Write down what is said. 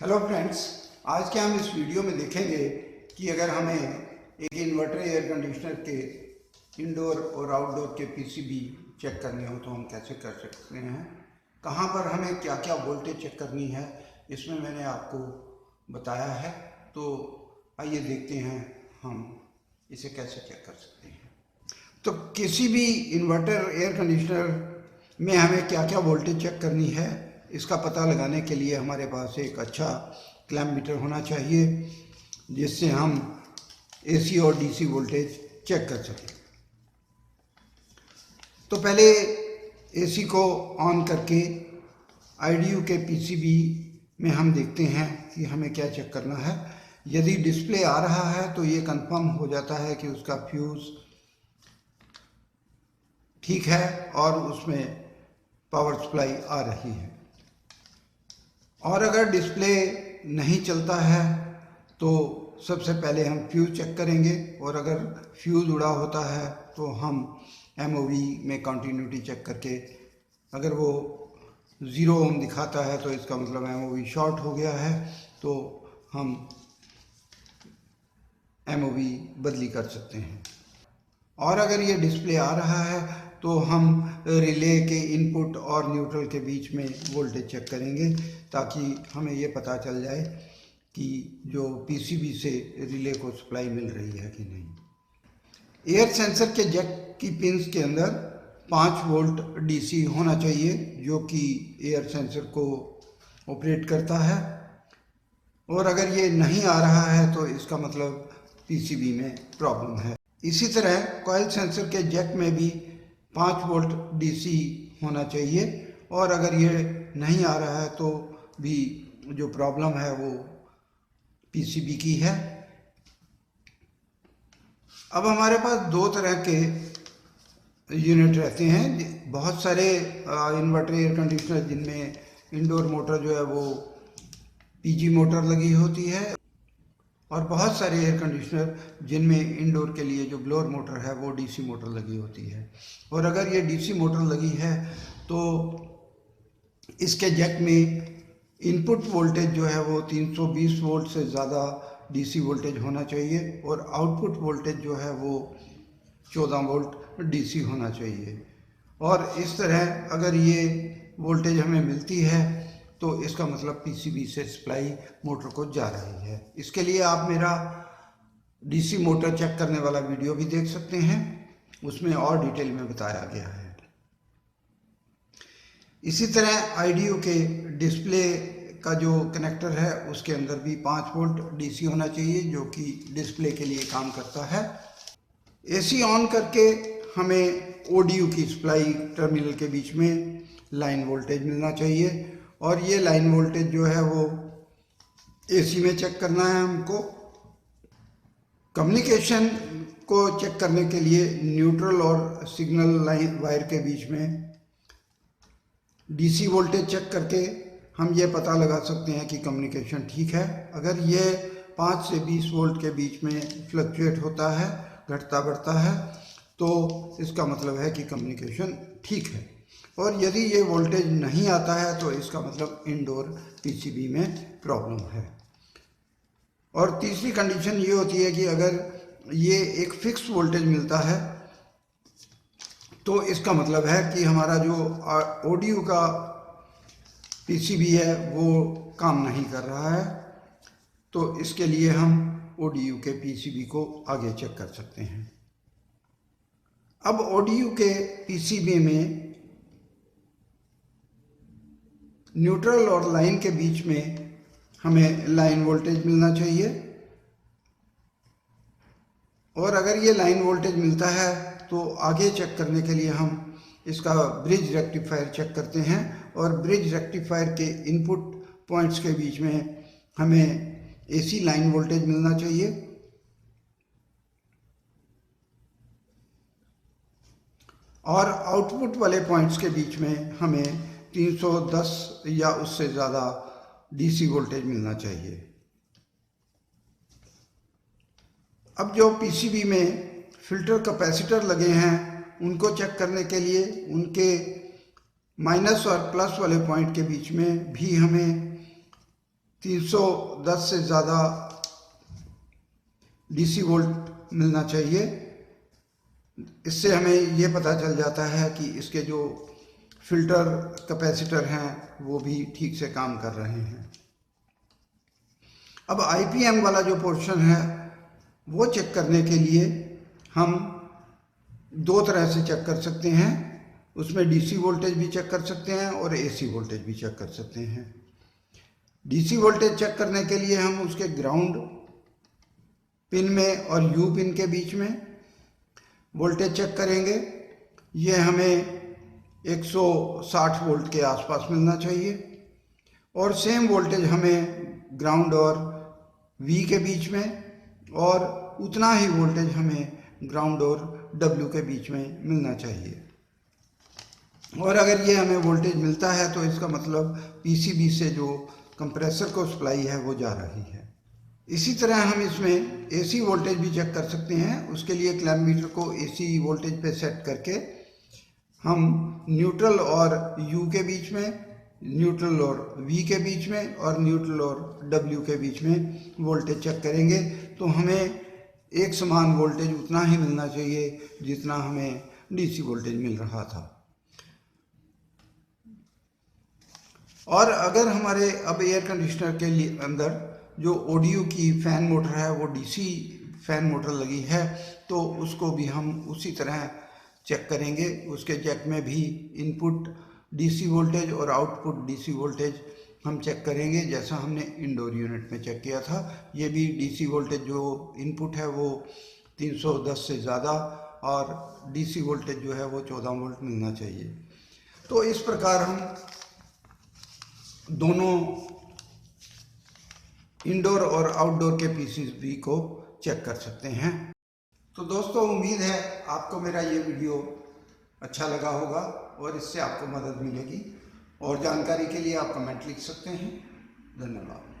Hello friends, आज के हम इस वीडियो में देखेंगे कि अगर हमें एक इन्वर्टर एयर कंडीशनर के इंडोर और आउटडोर के पीसीबी चेक करने हो तो हम कैसे कर सकते हैं, कहाँ पर हमें क्या क्या वोल्टेज चेक करनी है, इसमें मैंने आपको बताया है। तो आइए देखते हैं हम इसे कैसे चेक कर सकते हैं। तो किसी भी इन्वर्टर एयर कंडीशनर में हमें क्या क्या वोल्टेज चेक करनी है, इसका पता लगाने के लिए हमारे पास एक अच्छा क्लैम्प मीटर होना चाहिए जिससे हम एसी और डीसी वोल्टेज चेक कर सकें। तो पहले एसी को ऑन करके आईडीयू के पीसीबी में हम देखते हैं कि हमें क्या चेक करना है। यदि डिस्प्ले आ रहा है तो ये कंफर्म हो जाता है कि उसका फ्यूज़ ठीक है और उसमें पावर सप्लाई आ रही है। और अगर डिस्प्ले नहीं चलता है तो सबसे पहले हम फ्यूज़ चेक करेंगे, और अगर फ्यूज़ उड़ा होता है तो हम एमओवी में कंटिन्यूटी चेक करके अगर वो 0 ओम दिखाता है तो इसका मतलब एमओवी शॉर्ट हो गया है, तो हम एमओवी बदली कर सकते हैं। और अगर ये डिस्प्ले आ रहा है तो हम रिले के इनपुट और न्यूट्रल के बीच में वोल्टेज चेक करेंगे ताकि हमें ये पता चल जाए कि जो पीसीबी से रिले को सप्लाई मिल रही है कि नहीं। एयर सेंसर के जैक की पिंस के अंदर 5 वोल्ट डीसी होना चाहिए जो कि एयर सेंसर को ऑपरेट करता है, और अगर ये नहीं आ रहा है तो इसका मतलब पीसीबी में प्रॉब्लम है। इसी तरह कॉइल सेंसर के जैक में भी 5 वोल्ट डीसी होना चाहिए, और अगर ये नहीं आ रहा है तो भी जो प्रॉब्लम है वो पीसीबी की है। अब हमारे पास 2 तरह के यूनिट रहते हैं। बहुत सारे इन्वर्टर एयर कंडीशनर जिनमें इंडोर मोटर जो है वो पीजी मोटर लगी होती है, और बहुत सारे एयर कंडीशनर जिनमें इंडोर के लिए जो ब्लोअर मोटर है वो डीसी मोटर लगी होती है। और अगर ये डीसी मोटर लगी है तो इसके जैक में इनपुट वोल्टेज जो है वो 320 वोल्ट से ज़्यादा डीसी वोल्टेज होना चाहिए, और आउटपुट वोल्टेज जो है वो 14 वोल्ट डीसी होना चाहिए। और इस तरह अगर ये वोल्टेज हमें मिलती है तो इसका मतलब पीसीबी से सप्लाई मोटर को जा रही है। इसके लिए आप मेरा डीसी मोटर चेक करने वाला वीडियो भी देख सकते हैं, उसमें और डिटेल में बताया गया है। इसी तरह आईडीयू के डिस्प्ले का जो कनेक्टर है उसके अंदर भी 5 वोल्ट डीसी होना चाहिए जो कि डिस्प्ले के लिए काम करता है। एसी ऑन करके हमें ओडीयू की सप्लाई टर्मिनल के बीच में लाइन वोल्टेज मिलना चाहिए, और ये लाइन वोल्टेज जो है वो एसी में चेक करना है हमको। कम्युनिकेशन को चेक करने के लिए न्यूट्रल और सिग्नल लाइन वायर के बीच में डीसी वोल्टेज चेक करके हम ये पता लगा सकते हैं कि कम्युनिकेशन ठीक है। अगर ये 5 से 20 वोल्ट के बीच में फ्लक्चुएट होता है, घटता बढ़ता है, तो इसका मतलब है कि कम्युनिकेशन ठीक है। और यदि ये वोल्टेज नहीं आता है तो इसका मतलब इंडोर पीसीबी में प्रॉब्लम है। और तीसरी कंडीशन ये होती है कि अगर ये एक फिक्स वोल्टेज मिलता है तो इसका मतलब है कि हमारा जो ऑडियो का पीसीबी है वो काम नहीं कर रहा है, तो इसके लिए हम ऑडियो के पीसीबी को आगे चेक कर सकते हैं। अब ऑडियो के पीसीबी में न्यूट्रल और लाइन के बीच में हमें लाइन वोल्टेज मिलना चाहिए, और अगर ये लाइन वोल्टेज मिलता है तो आगे चेक करने के लिए हम इसका ब्रिज रेक्टिफायर चेक करते हैं, और ब्रिज रेक्टिफायर के इनपुट पॉइंट्स के बीच में हमें एसी लाइन वोल्टेज मिलना चाहिए, और आउटपुट वाले पॉइंट्स के बीच में हमें 310 या उससे ज़्यादा डीसी वोल्टेज मिलना चाहिए। अब जो पीसीबी में फिल्टर कैपेसिटर लगे हैं उनको चेक करने के लिए उनके माइनस और प्लस वाले पॉइंट के बीच में भी हमें 310 से ज़्यादा डीसी वोल्ट मिलना चाहिए। इससे हमें ये पता चल जाता है कि इसके जो फिल्टर कैपेसिटर हैं वो भी ठीक से काम कर रहे हैं। अब आईपीएम वाला जो पोर्शन है वो चेक करने के लिए हम दो तरह से चेक कर सकते हैं। उसमें डीसी वोल्टेज भी चेक कर सकते हैं और एसी वोल्टेज भी चेक कर सकते हैं। डीसी वोल्टेज चेक करने के लिए हम उसके ग्राउंड पिन में और यू पिन के बीच में वोल्टेज चेक करेंगे। ये हमें 160 वोल्ट के आसपास मिलना चाहिए। और सेम वोल्टेज हमें ग्राउंड और वी के बीच में, और उतना ही वोल्टेज हमें ग्राउंड और डब्ल्यू के बीच में मिलना चाहिए। और अगर ये हमें वोल्टेज मिलता है तो इसका मतलब पीसीबी से जो कंप्रेसर को सप्लाई है वो जा रही है। इसी तरह हम इसमें एसी वोल्टेज भी चेक कर सकते हैं। उसके लिए क्लैम्प मीटर को एसी वोल्टेज पे सेट करके हम न्यूट्रल और यू के बीच में, न्यूट्रल और वी के बीच में और न्यूट्रल और डब्ल्यू के बीच में वोल्टेज चेक करेंगे तो हमें एक समान वोल्टेज उतना ही मिलना चाहिए जितना हमें डीसी वोल्टेज मिल रहा था। और अगर हमारे अब एयर कंडीशनर के लिए अंदर जो ओडीयू की फ़ैन मोटर है वो डीसी फ़ैन मोटर लगी है तो उसको भी हम उसी तरह चेक करेंगे। उसके चेक में भी इनपुट डीसी वोल्टेज और आउटपुट डीसी वोल्टेज हम चेक करेंगे जैसा हमने इंडोर यूनिट में चेक किया था। ये भी डीसी वोल्टेज जो इनपुट है वो 310 से ज़्यादा और डीसी वोल्टेज जो है वो 14 वोल्ट मिलना चाहिए। तो इस प्रकार हम दोनों इंडोर और आउटडोर के पीसीबी को चेक कर सकते हैं। तो दोस्तों, उम्मीद है आपको मेरा ये वीडियो अच्छा लगा होगा और इससे आपको मदद मिलेगी। और जानकारी के लिए आप कमेंट लिख सकते हैं। धन्यवाद।